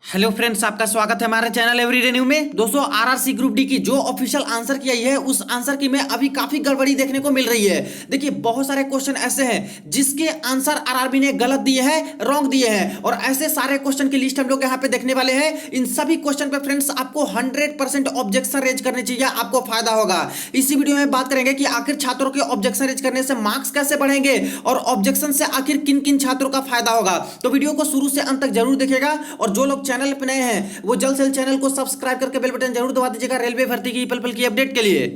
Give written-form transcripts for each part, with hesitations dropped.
Hello friends, आपका स्वागत है हमारे चैनल एवरीडे न्यू में। दोस्तों, आरआरसी ग्रुप डी की जो ऑफिशियल आंसर की आई है उस आंसर की में अभी काफी गड़बड़ी देखने को मिल रही है। देखिए, बहुत सारे क्वेश्चन ऐसे हैं जिसके आंसर आरआरबी ने गलत दिए हैं, रॉन्ग दिए हैं, और ऐसे सारे क्वेश्चन की लिस्ट हम लोग यहाँ पे देखने वाले हैं। इन सभी क्वेश्चन पे फ्रेंड्स आपको 100% ऑब्जेक्शन रेज करने चाहिए, आपको फायदा होगा। इसी वीडियो में बात करेंगे कि आखिर छात्रों के ऑब्जेक्शन रेज करने से मार्क्स कैसे बढ़ेंगे और ऑब्जेक्शन से आखिर किन किन छात्रों का फायदा होगा। तो वीडियो को शुरू से अंत तक जरूर देखिएगा, और जो लोग चैनल पर नए हैं वो जल्द से जल्द चैनल को सब्सक्राइब करके बेल बटन जरूर दबा दीजिएगा रेलवे भर्ती की पल पल की अपडेट के लिए।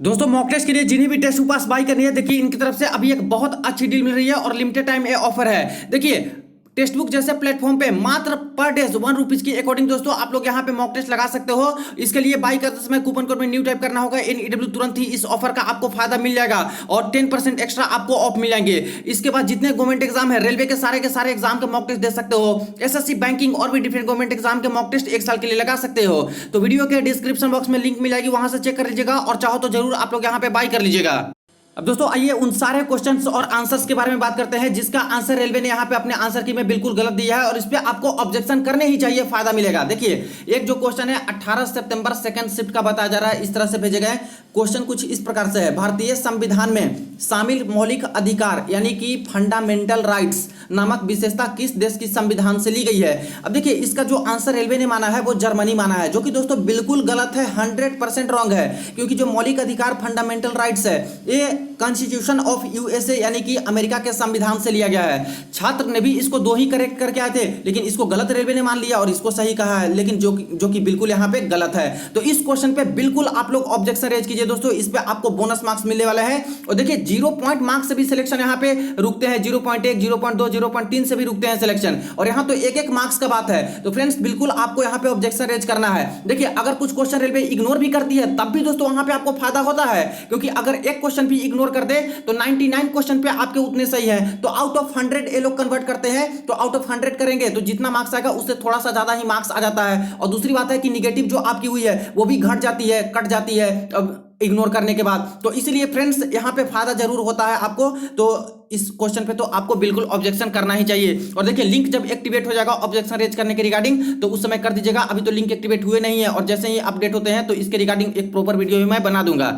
दोस्तों, मॉक टेस्ट के लिए जिन्हें भी टेस्ट पास बाई करनी है, देखिए इनकी तरफ से अभी एक बहुत अच्छी डील मिल रही है और लिमिटेड टाइम ये ऑफर है। देखिए, टेक्स्ट बुक जैसे प्लेटफॉर्म पे मात्र पर डे 1 रुपीज की अकॉर्डिंग दोस्तों आप लोग यहाँ पे मॉक टेस्ट लगा सकते हो। इसके लिए बाई करते समय कूपन कोड में न्यू टाइप करना होगा NEW, तुरंत ही इस ऑफर का आपको फायदा मिल जाएगा और 10% एक्स्ट्रा आपको ऑफ मिल जाएंगे। इसके बाद जितने गवर्नमेंट एग्जाम है, रेलवे के सारे एग्जाम के मॉक टेस्ट दे सकते हो। SSC, बैंकिंग और भी डिफरेंट गवर्नमेंट एग्जाम के मॉक टेस्ट 1 साल के लिए लगा सकते हो। तो वीडियो के डिस्क्रिप्शन बॉक्स में लिंक मिल जाएगी, वहां से चेक कर लीजिएगा और चाहो तो जरूर आप लोग यहाँ पे बाई कर लीजिएगा। अब दोस्तों, आइए उन सारे क्वेश्चंस और आंसर्स के बारे में बात करते हैं जिसका आंसर रेलवे ने यहाँ पे अपने आंसर की में बिल्कुल गलत दिया है और इस पे आपको ऑब्जेक्शन करने ही चाहिए, फायदा मिलेगा। देखिए, एक जो क्वेश्चन है 18 सितंबर सेकंड शिफ्ट का बताया जा रहा है, इस तरह से भेजे गए। क्वेश्चन कुछ इस प्रकार से है, भारतीय संविधान में शामिल मौलिक अधिकार यानी कि फंडामेंटल राइट्स नामक विशेषता किस देश की संविधान से ली गई है। अब देखिए, इसका जो आंसर रेलवे ने माना है वो जर्मनी माना है, जो कि दोस्तों बिल्कुल गलत है, 100% रॉन्ग है। क्योंकि जो मौलिक अधिकार फंडामेंटल राइट्स है ये कॉन्स्टिट्यूशन ऑफ USA यानी कि अमेरिका के संविधान से लिया गया है। छात्र ने भी इसको 2 ही करेक्ट करके आए थे, लेकिन इसको गलत रेलवे ने मान लिया और इसको सही कहा है, लेकिन जो कि बिल्कुल यहाँ पे गलत है। तो इस क्वेश्चन पे बिल्कुल आप लोग ऑब्जेक्शन रेज कीजिए दोस्तों, इस पे आपको बोनस मार्क्स मिलने वाला है। और देखिए, 0 पॉइंट मार्क्स से भी सिलेक्शन यहाँ पे रुकते हैं, 0.1, 0.2, 0.3 से भी रुकते हैं सिलेक्शन, और यहाँ तो 1-1 मार्क्स का बात है। तो फ्रेंड्स, बिल्कुल आपको यहाँ पे ऑब्जेक्शन रेज करना है। देखिए, अगर कुछ क्वेश्चन रेलवे इग्नोर भी करती है तब भी दोस्तों वहां पे आपको फायदा होता है, क्योंकि अगर एक क्वेश्चन भी इग्नोर कर दे तो 99 क्वेश्चन पे आपके उतने सही है। तो आउट ऑफ 100 ये लोग कन्वर्ट करते हैं, तो आउट ऑफ 100 करेंगे तो जितना मार्क्स आएगा उससे थोड़ा सा ज्यादा ही मार्क्स आ जाता है। और दूसरी बात है कि निगेटिव जो आपकी हुई है वो भी घट जाती है, कट जाती है अब इग्नोर करने के बाद। तो इसलिए फ्रेंड्स, यहाँ पे फायदा जरूर होता है आपको। तो इस क्वेश्चन पे तो आपको बिल्कुल ऑब्जेक्शन करना ही चाहिए। और देखिए, लिंक जब एक्टिवेट हो जाएगा ऑब्जेक्शन रेज करने के रिगार्डिंग तो उस समय कर दीजिएगा। अभी तो लिंक एक्टिवेट हुए नहीं है, और जैसे ही अपडेट होते हैं तो इसके रिगार्डिंग एक प्रॉपर वीडियो भी मैं बना दूंगा।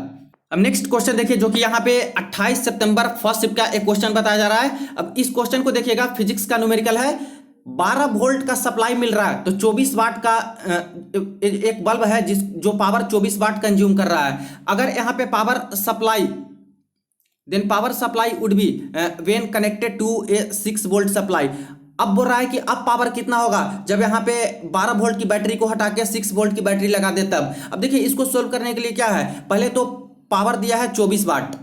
अब नेक्स्ट क्वेश्चन देखिए, जो कि यहाँ पे 28 सितंबर फर्स्ट शिफ्ट का एक क्वेश्चन बताया जा रहा है। अब इस क्वेश्चन को देखिएगा, फिजिक्स का न्यूमेरिकल है। 12 वोल्ट का सप्लाई मिल रहा है, तो 24 वाट का एक बल्ब है जो पावर 24 वाट कंज्यूम कर रहा है। अगर यहाँ पे power supply power supply would be when connected to a 6 volt supply. अब बोल रहा है कि अब पावर कितना होगा जब यहाँ पे 12 वोल्ट की बैटरी को हटा के 6 वोल्ट की बैटरी लगा दे तब। अब देखिए, इसको सोल्व करने के लिए क्या है, पहले तो पावर दिया है 24 वाट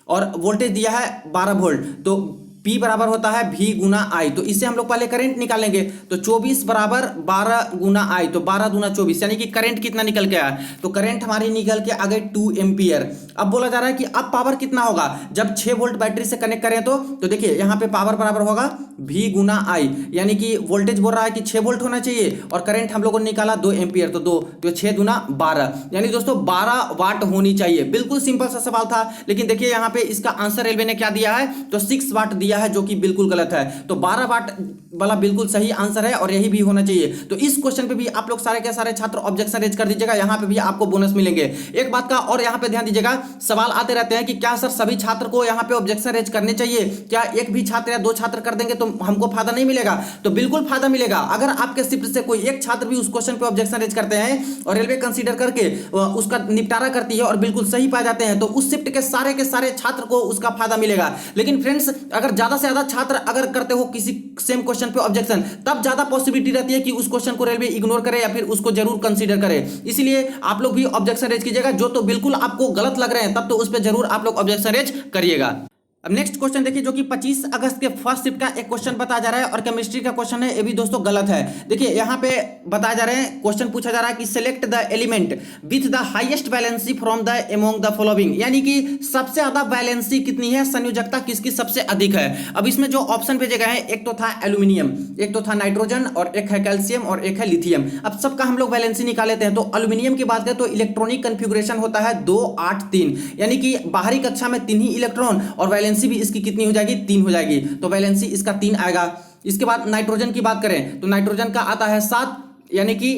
और वोल्टेज दिया है 12 वोल्ट, तो P बराबर होता है V गुना I। तो इससे हम लोग पहले करंट निकालेंगे, तो 24 बराबर 12 गुना I, तो 12 दूना 24, यानी कि करंट कितना निकल के आया, तो करंट हमारी निकल के आ गई 2 एम्पियर। अब बोला जा रहा है कि अब पावर कितना होगा जब 6 वोल्ट बैटरी से कनेक्ट करें तो देखिए यहाँ पे पावर बराबर होगा V गुना I, यानी कि वोल्टेज बोल रहा है कि 6 वोल्ट होना चाहिए और करंट हम लोगों ने निकाला 2 एम्पियर, तो 2 तो 6 दूना 12, यानी दोस्तों 12 वाट होनी चाहिए। बिल्कुल सिंपल सा सवाल था, लेकिन देखिए यहाँ पे इसका आंसर रेलवे ने क्या दिया है, तो 6 वाट दिया है, जो कि बिल्कुल गलत है। तो 12 वाट वाला बिल्कुल सही आंसर है और यही भी होना चाहिए। तो इस क्वेश्चन पे भी आप लोग सारे के सारे छात्र ऑब्जेक्शन रेज कर दीजिएगा, यहाँ पे भी आपको बोनस मिलेंगे। एक बात का और यहाँ पे ध्यान दीजिएगा, सवाल आते रहते हैं कि क्या सर सभी छात्र को यहाँ पे ऑब्जेक्शन रेज करने चाहिए, क्या एक भी छात्र या 2 छात्र कर देंगे तो हमको फायदा नहीं मिलेगा? तो बिल्कुल फायदा मिलेगा। अगर आपके शिफ्ट से कोई एक छात्र भी उस क्वेश्चन पे ऑब्जेक्शन रेज करते हैं और रेलवे कंसीडर करके उसका निपटारा करती है और बिल्कुल सही पाए जाते हैं, तो उस शिफ्ट के सारे छात्र को उसका फायदा मिलेगा। लेकिन फ्रेंड्स, अगर ज्यादा से ज्यादा छात्र अगर करते हो किसी सेम क्वेश्चन पे ऑब्जेक्शन, तब ज्यादा पॉसिबिलिटी रहती है कि उस क्वेश्चन को रेलवे इग्नोर करे या फिर उसको जरूर कंसीडर करे। इसलिए आप लोग भी ऑब्जेक्शन रेज कीजिएगा। जो तो बिल्कुल आपको गलत लग रहे हैं तब तो उस पर जरूर आप लोग ऑब्जेक्शन रेज करिएगा। अब नेक्स्ट क्वेश्चन देखिए, जो कि 25 अगस्त के फर्स्ट शिफ्ट का एक क्वेश्चन बताया जा रहा है और केमिस्ट्री का क्वेश्चन है, ये भी दोस्तों गलत है। देखिए, यहाँ पे बताया जा रहे हैं, क्वेश्चन पूछा जा रहा है कि select the element with the highest valency from the among the following, यानी कि सबसे ज्यादा वैलेंसी कितनी है, संयोजकता किसकी सबसे अधिक है। अब इसमें जो ऑप्शन भेजे गए हैं, एक तो था एल्यूमिनियम, एक तो था नाइट्रोजन, और एक है कैल्शियम और एक है लिथियम। अब सबका हम लोग वैलेंसी निकाल लेते हैं। तो एल्यूमिनियम की बात करें तो इलेक्ट्रॉनिक कन्फिगुरेशन होता है 2 8 3, यानी कि बाहरी कक्षा में 3 ही इलेक्ट्रॉन, और वैलेंसी भी इसकी कितनी हो जाएगी, 3 हो जाएगी। तो वैलेंसी इसका 3 आएगा। इसके बाद नाइट्रोजन की बात करें तो नाइट्रोजन का आता है 7, यानी कि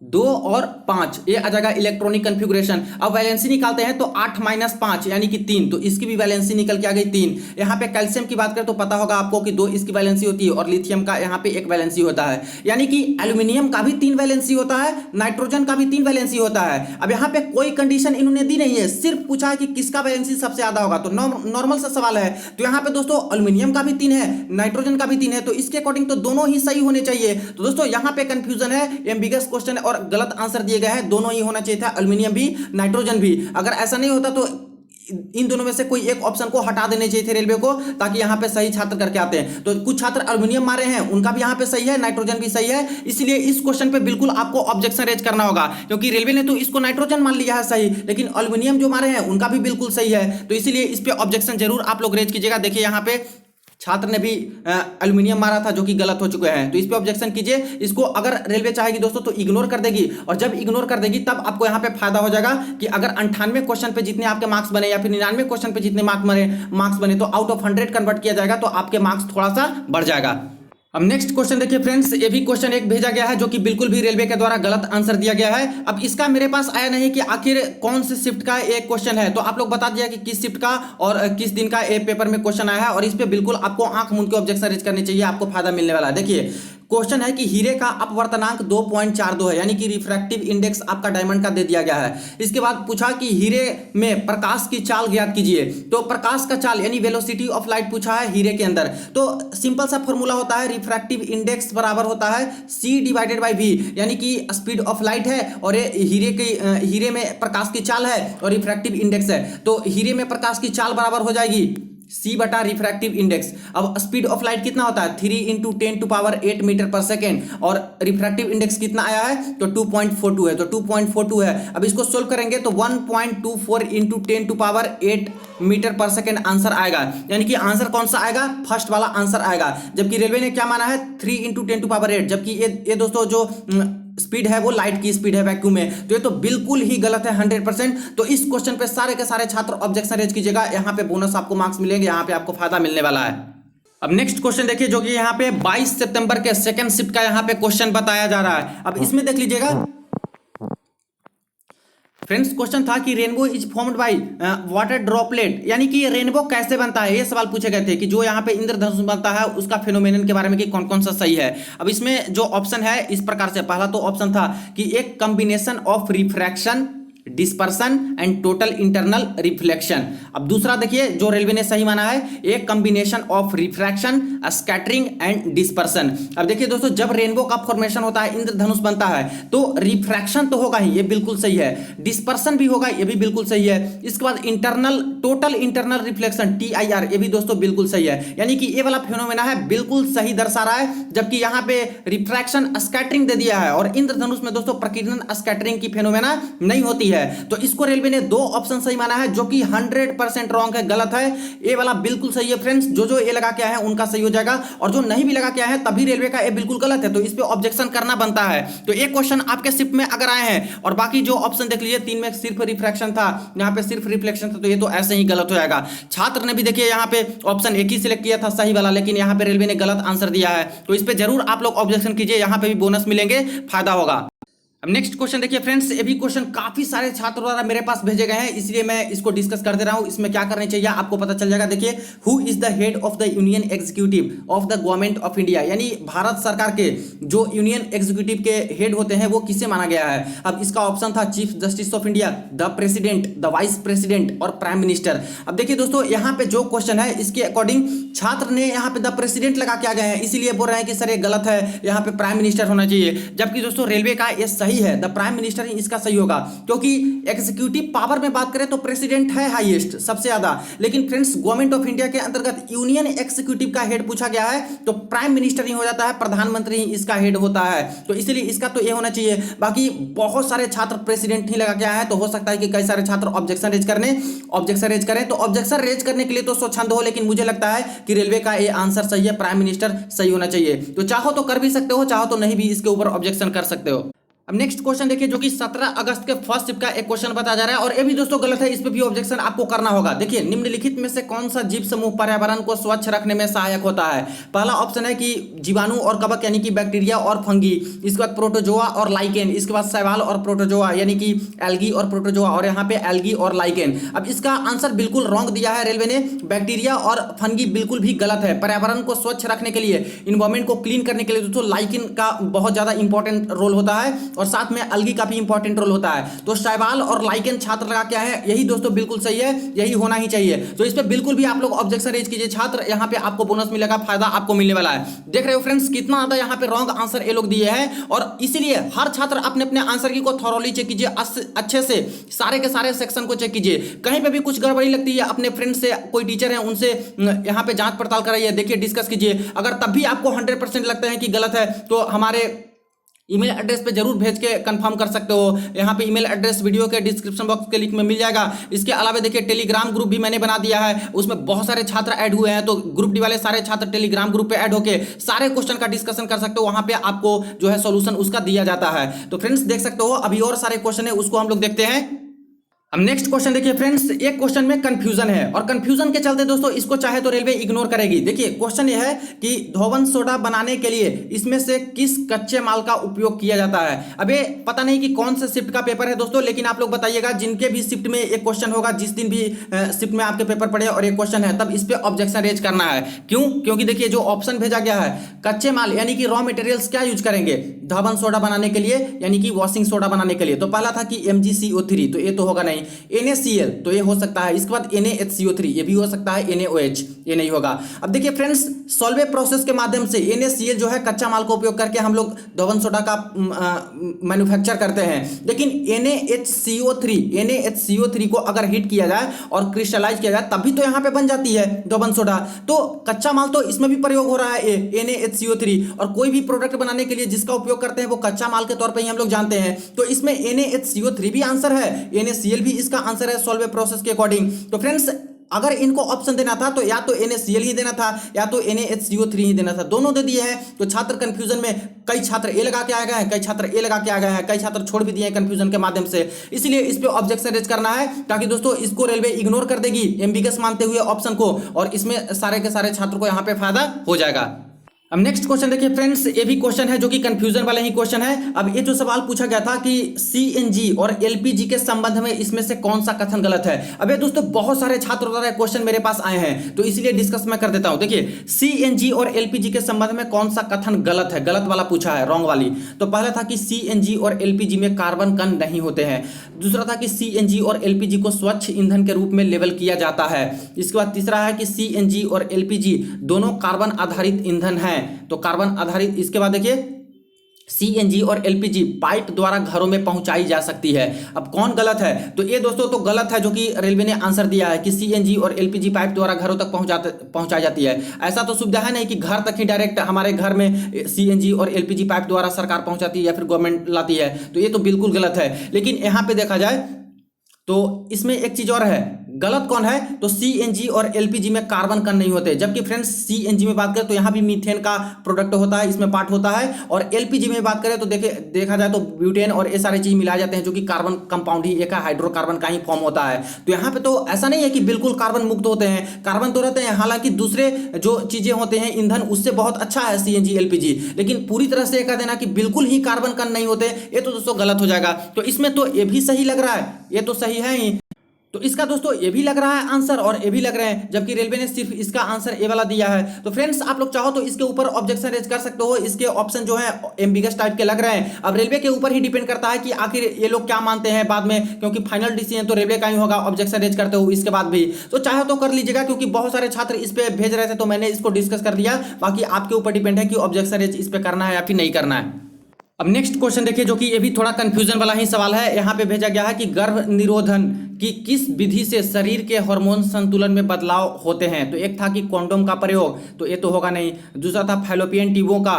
2 और 5 ये आ जाएगा इलेक्ट्रॉनिक कन्फिगुरेशन। अब वैलेंसी निकालते हैं तो 8 माइनस 5 यानी कि 3, तो इसकी भी वैलेंसी निकल के आ गई 3। यहाँ पे कैल्शियम की बात करें तो पता होगा आपको कि 2 इसकी वैलेंसी होती है और लिथियम का यहाँ पे 1 वैलेंसी होता है, यानी कि एल्यूमिनियम का भी 3 वैलेंसी होता है, नाइट्रोजन का भी 3 वैलेंसी होता है। अब यहाँ पे कोई कंडीशन इन्होंने दी नहीं है, सिर्फ पूछा है कि किसका वैलेंसी सबसे ज्यादा होगा, तो नॉर्मल सा सवाल है। तो यहाँ पे दोस्तों एल्यूमिनियम का भी 3 है, नाइट्रोजन का भी 3 है, तो इसके अकॉर्डिंग तो दोनों ही सही होने चाहिए। तो दोस्तों यहाँ पे कंफ्यूजन है, एम्बिगस क्वेश्चन और गलत आंसर दिए गए हैं, दोनों ही होना चाहिए था, एल्यूमिनियम भी नाइट्रोजन भी। अगर ऐसा नहीं होता तो इन दोनों में से कोई एक ऑप्शन को हटा देने चाहिए थे रेलवे को, ताकि यहां पे सही छात्र करके आते हैं। तो कुछ छात्र एल्यूमिनियम मारे हैं, उनका भी यहां पे सही है, नाइट्रोजन भी सही है, इसलिए इस क्वेश्चन पे बिल्कुल आपको ऑब्जेक्शन रेज करना होगा, क्योंकि रेलवे ने तो इसको नाइट्रोजन मान लिया है सही, लेकिन एल्यूमिनियम जो मारे हैं उनका भी बिल्कुल सही है, तो इसलिए इस पे ऑब्जेक्शन जरूर आप लोग रेज कीजिएगा। देखिए यहाँ पे छात्र ने भी एल्यूमिनियम मारा था जो कि गलत हो चुके हैं, तो इस पे ऑब्जेक्शन कीजिए। इसको अगर रेलवे चाहेगी दोस्तों तो इग्नोर कर देगी, और जब इग्नोर कर देगी तब आपको यहाँ पे फायदा हो जाएगा कि अगर 98 क्वेश्चन पे जितने आपके मार्क्स बने या फिर 99 क्वेश्चन पे जितने मार्क्स बने तो आउट ऑफ 100 कन्वर्ट किया जाएगा, तो आपके मार्क्स थोड़ा सा बढ़ जाएगा। अब नेक्स्ट क्वेश्चन देखिए फ्रेंड्स, ये भी क्वेश्चन एक भेजा गया है जो कि बिल्कुल भी रेलवे के द्वारा गलत आंसर दिया गया है। अब इसका मेरे पास आया नहीं कि आखिर कौन से शिफ्ट का एक क्वेश्चन है, तो आप लोग बता दिया कि किस शिफ्ट का और किस दिन का ए पेपर में क्वेश्चन आया है, और इस पे बिल्कुल आपको आंख मूंद के ऑब्जेक्शन रेज करनी चाहिए, आपको फायदा मिलने वाला है। देखिए क्वेश्चन है कि हीरे का अपवर्तनांक 2.42 है, यानी कि रिफ्रैक्टिव इंडेक्स आपका डायमंड का दे दिया गया है। इसके बाद पूछा कि हीरे में प्रकाश की चाल ज्ञात कीजिए, तो प्रकाश का चाल यानी वेलोसिटी ऑफ लाइट पूछा है हीरे के अंदर, तो सिंपल सा फॉर्मूला होता है, रिफ्रैक्टिव इंडेक्स बराबर होता है C/V, यानी कि स्पीड ऑफ लाइट है और ये हीरे में प्रकाश की चाल है और रिफ्रैक्टिव इंडेक्स है, तो हीरे में प्रकाश की चाल बराबर हो जाएगी C बटा रिफ्रैक्टिव इंडेक्स। अब स्पीड ऑफ लाइट कितना होता है 3 × 10⁸ मीटर पर सेकेंड, और रिफ्रैक्टिव इंडेक्स कितना आया है तो 2.42 है, तो 2.42 है। अब इसको सोल्व करेंगे तो 1.24 × 10⁸ मीटर पर सेकेंड आंसर आएगा, यानी कि आंसर कौन सा आएगा, फर्स्ट वाला आंसर आएगा। जबकि रेलवे ने क्या माना है 3 × 10⁸, जबकि ये दोस्तों जो स्पीड है वो लाइट की स्पीड है वैक्यूम में, तो ये तो बिल्कुल ही गलत है 100%। तो इस क्वेश्चन पे सारे के सारे छात्र ऑब्जेक्शन रेज कीजिएगा, यहाँ पे बोनस आपको मार्क्स मिलेंगे, यहाँ पे आपको फायदा मिलने वाला है। अब नेक्स्ट क्वेश्चन देखिए जो कि यहाँ पे 22 सितंबर के सेकंड शिफ्ट का यहाँ पे क्वेश्चन बताया जा रहा है। अब इसमें देख लीजिएगा फ्रेंड्स, क्वेश्चन था कि rainbow is formed by water droplet, यानी कि रेनबो कैसे बनता है, ये सवाल पूछे गए थे कि जो यहाँ पे इंद्रधनुष बनता है उसका फेनोमेनन के बारे में कि कौन कौन सा सही है। अब इसमें जो ऑप्शन है इस प्रकार से, पहला तो ऑप्शन था कि एक combination of refraction, dispersion and total internal reflection. अब दूसरा देखिए जो रेलवे ने सही माना है, एक combination of refraction, scattering and dispersion. अब देखिए दोस्तों जब रेनबो का फॉर्मेशन होता है, इंद्रधनुष बनता है, तो रिफ्रैक्शन तो होगा ही, ये बिल्कुल सही है, डिस्पर्सन भी होगा, ये भी बिल्कुल सही है। इसके बाद internal total internal reflection TIR, ये भी दोस्तों बिल्कुल सही है, यानी कि ये वाला फेनोमेना है बिल्कुल सही दर्शा रहा है। जबकि यहाँ पे रिफ्रैक्शन स्कैटरिंग दे दिया है, और इंद्रधनुष में दोस्तों प्रकीर्णन स्कैटरिंग की फेनोमेना नहीं होती है। तो इसको रेलवे ने 2 ऑप्शन सही माना है, जो कि 100% रॉन्ग है, गलत है। ए वाला बिल्कुल सही है फ्रेंड्स, जो ए लगा के आए हैं उनका सही हो जाएगा, और जो नहीं भी लगा के आए हैं तभी रेलवे का ए बिल्कुल गलत है, तो इस पे ऑब्जेक्शन करना बनता है। तो एक क्वेश्चन आपके शिफ्ट में अगर आए हैं और बाकी जो ऑप्शन देख लीजिए 3 में सिर्फ रिफ्रैक्शन था, यहाँ पे सिर्फ रिफ्लेक्शन था, तो ये तो ऐसे ही गलत हो जाएगा। छात्र ने भी देखिए यहाँ पे ऑप्शन एक ही सिलेक्ट किया था सही वाला, लेकिन यहाँ पे रेलवे ने गलत आंसर दिया है, तो इस पे जरूर आप लोग ऑब्जेक्शन कीजिए, यहाँ पे भी बोनस मिलेंगे, फायदा होगा। अब नेक्स्ट क्वेश्चन देखिए फ्रेंड्स, ये भी क्वेश्चन काफी सारे छात्रों द्वारा मेरे पास भेजे गए हैं, इसलिए मैं इसको डिस्कस कर दे रहा हूं। इसमें क्या करना चाहिए आपको पता चल जाएगा। देखिए, who is the head of the union executive of the government of India, यानी भारत सरकार के जो यूनियन एग्जीक्यूटिव के हेड होते हैं वो किसे माना गया है। अब इसका ऑप्शन था chief justice of India, the president, the vice president और प्राइम मिनिस्टर। अब देखिए दोस्तों यहाँ पे जो क्वेश्चन है इसके अकॉर्डिंग छात्र ने यहाँ पे द प्रेसिडेंट लगा के आ गए हैं, इसीलिए बोल रहे हैं कि सर ये गलत है, यहाँ पे प्राइम मिनिस्टर होना चाहिए। जबकि दोस्तों रेलवे का ये सही है, द प्राइम मिनिस्टर ही इसका सही होगा, क्योंकि एग्जीक्यूटिव पावर में बात करें तो प्रेसिडेंट है हाईएस्ट, सबसे ज्यादा। लेकिन फ्रेंड्स गवर्नमेंट ऑफ इंडिया के अंतर्गत यूनियन एग्जीक्यूटिव का हेड पूछा गया है तो प्राइम मिनिस्टर ही हो जाता है, प्रधानमंत्री ही इसका हेड होता है, तो इसलिए इसका तो ये होना चाहिए। बाकी बहुत सारे छात्र प्रेसिडेंट ही लगा के आए हैं, तो हो सकता है कि कई सारे छात्र ऑब्जेक्शन रेज करें, तो ऑब्जेक्शन रेज करने के लिए तो स्वच्छंद हो, लेकिन मुझे लगता है कि रेलवे का ये आंसर सही है, प्राइम मिनिस्टर सही होना चाहिए। तो चाहो तो कर भी सकते हो, चाहो तो नहीं भी इसके ऊपर ऑब्जेक्शन कर सकते हो। अब नेक्स्ट क्वेश्चन देखिए जो कि 17 अगस्त के फर्स्ट शिफ्ट का एक क्वेश्चन बताया जा रहा है और ये भी दोस्तों गलत है, इस पे भी ऑब्जेक्शन आपको करना होगा। देखिए निम्नलिखित में से कौन सा जीव समूह पर्यावरण को स्वच्छ रखने में सहायक होता है। पहला ऑप्शन है कि जीवाणु और कवक यानी कि बैक्टीरिया और फंगी, इसके बाद प्रोटोजोआ और लाइकेन, इसके बाद शैवाल और प्रोटोजोआ यानी कि एल्गी और प्रोटोजोआ, और यहाँ पे एल्गी और लाइकेन। अब इसका आंसर बिल्कुल रॉन्ग दिया है रेलवे ने, बैक्टीरिया और फंगी बिल्कुल भी गलत है। पर्यावरण को स्वच्छ रखने के लिए, इन्वायरमेंट को क्लीन करने के लिए दोस्तों लाइकेन का बहुत ज्यादा इंपॉर्टेंट रोल होता है और साथ में अलगी का भी इंपॉर्टेंट रोल होता है। तो शैवाल और लाइकेन छात्र लगा क्या है, यही दोस्तों बिल्कुल सही है, यही होना ही चाहिए। तो इस पे बिल्कुल भी आप लोग ऑब्जेक्शन रेज कीजिए छात्र, यहाँ पे आपको बोनस मिलेगा, फायदा आपको मिलने वाला है। देख रहे हो फ्रेंड्स कितना ज्यादा यहाँ पे रॉन्ग आंसर ये लोग दिए हैं और इसीलिए हर छात्र अपने अपने आंसर की को थॉरोली चेक कीजिए, अच्छे से सारे के सारे सेक्शन को चेक कीजिए। कहीं पे भी कुछ गड़बड़ी लगती है अपने फ्रेंड से, कोई टीचर है उनसे यहाँ पे जांच पड़ताल कराइए, देखिए डिस्कस कीजिए। अगर तब भी आपको 100% लगता है कि गलत है तो हमारे ईमेल एड्रेस पे जरूर भेज के कंफर्म कर सकते हो। यहाँ पे ईमेल एड्रेस वीडियो के डिस्क्रिप्शन बॉक्स के लिंक में मिल जाएगा। इसके अलावा देखिए टेलीग्राम ग्रुप भी मैंने बना दिया है, उसमें बहुत सारे छात्र ऐड हुए हैं, तो ग्रुप डी वाले सारे छात्र टेलीग्राम ग्रुप पे ऐड होके सारे क्वेश्चन का डिस्कशन कर सकते हो। वहां पे आपको जो है सोल्यूशन उसका दिया जाता है। तो फ्रेंड्स देख सकते हो अभी और सारे क्वेश्चन है, उसको हम लोग देखते हैं। अब नेक्स्ट क्वेश्चन देखिए फ्रेंड्स, एक क्वेश्चन में कंफ्यूजन है और कंफ्यूजन के चलते दोस्तों इसको चाहे तो रेलवे इग्नोर करेगी। देखिए क्वेश्चन यह है कि धोवन सोडा बनाने के लिए इसमें से किस कच्चे माल का उपयोग किया जाता है। अब ये पता नहीं कि कौन से शिफ्ट का पेपर है दोस्तों, लेकिन आप लोग बताइएगा जिनके भी शिफ्ट में एक क्वेश्चन होगा, जिस दिन भी शिफ्ट में आपके पेपर पड़े और एक क्वेश्चन है, तब इस पे ऑब्जेक्शन रेज करना है। क्यों? क्योंकि देखिए जो ऑप्शन भेजा गया है कच्चे माल यानी कि रॉ मटेरियल्स क्या यूज करेंगे धोवन सोडा बनाने के लिए यानी कि वॉशिंग सोडा बनाने के लिए। तो पहला था कि MgCO3, तो ये तो होगा नहीं। NaCl तो ये हो सकता है, इसके बाद NaHCO3 ये भी हो सकता है, NaOH ये नहीं होगा। अब देखिए फ्रेंड्स सॉल्वे प्रोसेस के माध्यम से NaCl जो है कच्चा माल का उपयोग करके हम लोग धोवन सोडा का मैन्युफैक्चर करते हैं, लेकिन NaHCO3 को अगर हीट किया जाए और क्रिस्टलाइज किया जाए तभी तो यहाँ पे बन जाती है धोवन सोडा। तो कच्चा माल तो इसमें भी प्रयोग हो रहा है NaHCO3, और कोई भी प्रोडक्ट बनाने के लिए जिसका उपयोग करते हैं वो कच्चा माल के तौर पर ही हम लोग जानते हैं। तो इसमें NaHCO3 भी आंसर है, NaCl भी इसका आंसर है सॉल्वे प्रोसेस के अकॉर्डिंग। तो फ्रेंड्स अगर इनको ऑप्शन देना था तो या तो NaCl ही देना था या तो NaHCO3 ही देना था, दोनों दे दिए हैं। तो छात्र कंफ्यूजन में कई छात्र ए लगा के आ गए हैं, कई छात्र ए लगा के आ गए हैं, कई छात्र छोड़ भी दिए हैं कंफ्यूजन के माध्यम से। इसलिए इस पे ऑब्जेक्शन रेज करना है ताकि दोस्तों इसको रेलवे इग्नोर कर देगी एम्बिगस मानते हुए ऑप्शन को, और इसमें सारे के सारे छात्रों को यहाँ पे फायदा हो जाएगा। अब नेक्स्ट क्वेश्चन देखिए फ्रेंड्स, ये भी क्वेश्चन है जो कि कंफ्यूजन वाला ही क्वेश्चन है। अब ये जो सवाल पूछा गया था कि CNG और LPG के संबंध में इसमें से कौन सा कथन गलत है। अब ये दोस्तों बहुत सारे छात्रों द्वारा क्वेश्चन मेरे पास आए हैं तो इसीलिए डिस्कस मैं कर देता हूं। देखिए CNG और LPG के संबंध में कौन सा कथन गलत है, गलत वाला पूछा है, रॉन्ग वाली। तो पहला था कि CNG और LPG में कार्बन कण नहीं होते हैं। दूसरा था कि CNG और LPG को स्वच्छ ईंधन के रूप में लेबल किया जाता है। इसके बाद तीसरा है कि CNG और LPG दोनों कार्बन आधारित ईंधन है, तो कार्बन आधारित। इसके बाद देखिए CNG और LPG पाइप द्वारा घरों में पहुंचाई जा सकती है। अब कौन गलत है? तो ये दोस्तों तो गलत है जो कि रेलवे ने आंसर दिया है कि CNG और LPG पाइप द्वारा घरों तक पहुंचाई जाती है। ऐसा तो सुविधा है नहीं कि घर तक ही डायरेक्ट हमारे घर में CNG और LPG पाइप द्वारा सरकार पहुंचाती है या फिर गवर्नमेंट लाती है, तो ये तो बिल्कुल गलत है। लेकिन यहाँ पे देखा जाए तो इसमें एक चीज और है, गलत कौन है? तो CNG और LPG में कार्बन कण नहीं होते, जबकि फ्रेंड्स CNG में बात करें तो यहाँ भी मीथेन का प्रोडक्ट होता है, इसमें पार्ट होता है, और LPG में बात करें तो देखा जाए तो ब्यूटेन और ये सारे चीज मिलाए जाते हैं जो कि कार्बन कंपाउंड ही एक हाइड्रोकार्बन का ही फॉर्म होता है। तो यहाँ पे तो ऐसा नहीं है कि बिल्कुल कार्बन मुक्त होते हैं, कार्बन तो रहते हैं, हालांकि दूसरे जो चीजें होते हैं ईंधन उससे बहुत अच्छा है CNG LPG, लेकिन पूरी तरह से कह देना कि बिल्कुल ही कार्बन कण नहीं होते ये तो दोस्तों गलत हो जाएगा। तो इसमें तो ये भी सही लग रहा है, ये तो सही है ही, तो इसका दोस्तों ये भी लग रहा है आंसर और ये भी लग रहे हैं, जबकि रेलवे ने सिर्फ इसका आंसर ए वाला दिया है। तो फ्रेंड्स आप लोग चाहो तो इसके ऊपर ऑब्जेक्शन रेज कर सकते हो, इसके ऑप्शन जो है एम्बिगस टाइप के लग रहे हैं। अब रेलवे के ऊपर ही डिपेंड करता है कि आखिर ये लोग क्या मानते हैं बाद में, क्योंकि फाइनल डिसीजन तो रेलवे का ही होगा ऑब्जेक्शन रेज करते हो इसके बाद भी। तो चाहे तो कर लीजिएगा, क्योंकि बहुत सारे छात्र इस पे भेज रहे थे तो मैंने इसको डिस्कस कर दिया। बाकी आपके ऊपर डिपेंड है कि ऑब्जेक्शन रेज इस पे करना है या फिर नहीं करना है। अब नेक्स्ट क्वेश्चन देखिए जो कि ये भी थोड़ा कंफ्यूजन वाला ही सवाल है। यहाँ पे भेजा गया है कि गर्भ निरोधन की किस विधि से शरीर के हार्मोन संतुलन में बदलाव होते हैं। तो एक था कि कॉन्डोम का प्रयोग, तो ये तो होगा नहीं। दूसरा था फैलोपियन ट्यूबों का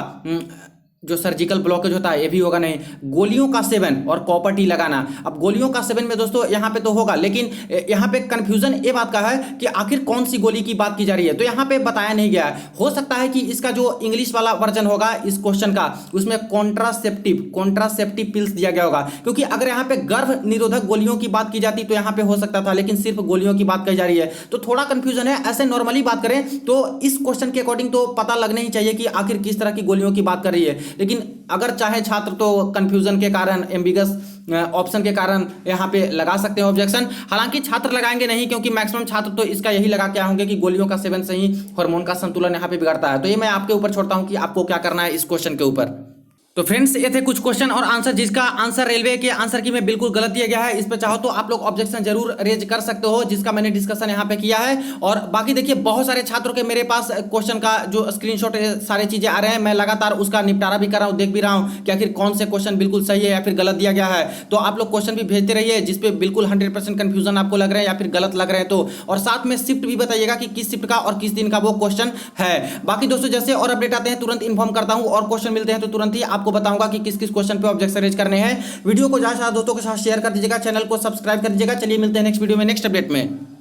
जो सर्जिकल ब्लॉकेज होता है ये भी होगा नहीं। गोलियों का सेवन और कॉपर टी लगाना, अब गोलियों का सेवन में दोस्तों यहाँ पे तो होगा, लेकिन यहाँ पे कंफ्यूजन ये बात का है कि आखिर कौन सी गोली की बात की जा रही है, तो यहाँ पे बताया नहीं गया है। हो सकता है कि इसका जो इंग्लिश वाला वर्जन होगा इस क्वेश्चन का, उसमें कॉन्ट्रासेप्टिव पिल्स दिया गया होगा, क्योंकि अगर यहाँ पे गर्भ निरोधक गोलियों की बात की जाती तो यहाँ पे हो सकता था, लेकिन सिर्फ गोलियों की बात कही जा रही है, तो थोड़ा कंफ्यूजन है। ऐसे नॉर्मली बात करें तो इस क्वेश्चन के अकॉर्डिंग तो पता लगना ही चाहिए कि आखिर किस तरह की गोलियों की बात कर रही है, लेकिन अगर चाहे छात्र तो कंफ्यूजन के कारण, एम्बिगस ऑप्शन के कारण यहाँ पे लगा सकते हैं ऑब्जेक्शन। हालांकि छात्र लगाएंगे नहीं, क्योंकि मैक्सिमम छात्र तो इसका यही लगा के होंगे कि गोलियों का सेवन से ही हार्मोन का संतुलन यहाँ पे बिगड़ता है। तो ये मैं आपके ऊपर छोड़ता हूँ कि आपको क्या करना है इस क्वेश्चन के ऊपर। तो फ्रेंड्स ये थे कुछ क्वेश्चन और आंसर, जिसका आंसर रेलवे के आंसर की में बिल्कुल गलत दिया गया है। इस पे चाहो तो आप लोग ऑब्जेक्शन जरूर रेज कर सकते हो, जिसका मैंने डिस्कशन यहाँ पे किया है। और बाकी देखिए बहुत सारे छात्रों के मेरे पास क्वेश्चन का जो स्क्रीनशॉट सारे चीजें आ रहे हैं, मैं लगातार उसका निपटारा भी कर रहा हूँ, देख भी रहा हूँ कि आखिर कौन से क्वेश्चन बिल्कुल सही है या फिर गलत दिया गया है। तो आप लोग क्वेश्चन भी भेजते रहिए जिसपे बिल्कुल 100% कंफ्यूजन आपको लग रहा है या फिर गलत लग रहे हैं, तो और साथ में शिफ्ट भी बताइएगा कि किस शिफ्ट का और किस दिन का वो क्वेश्चन है। बाकी दोस्तों जैसे और अपडेट आते हैं तुरंत इन्फॉर्म करता हूँ, और क्वेश्चन मिलते हैं तो तुरंत ही आपको बताऊंगा कि किस क्वेश्चन पे ऑब्जेक्शन रेज करने हैं। वीडियो को ज्यादा दोस्तों के साथ शेयर कर दीजिएगा, चैनल को सब्सक्राइब कर दीजिएगा। चलिए मिलते हैं नेक्स्ट वीडियो में नेक्स्ट अपडेट में।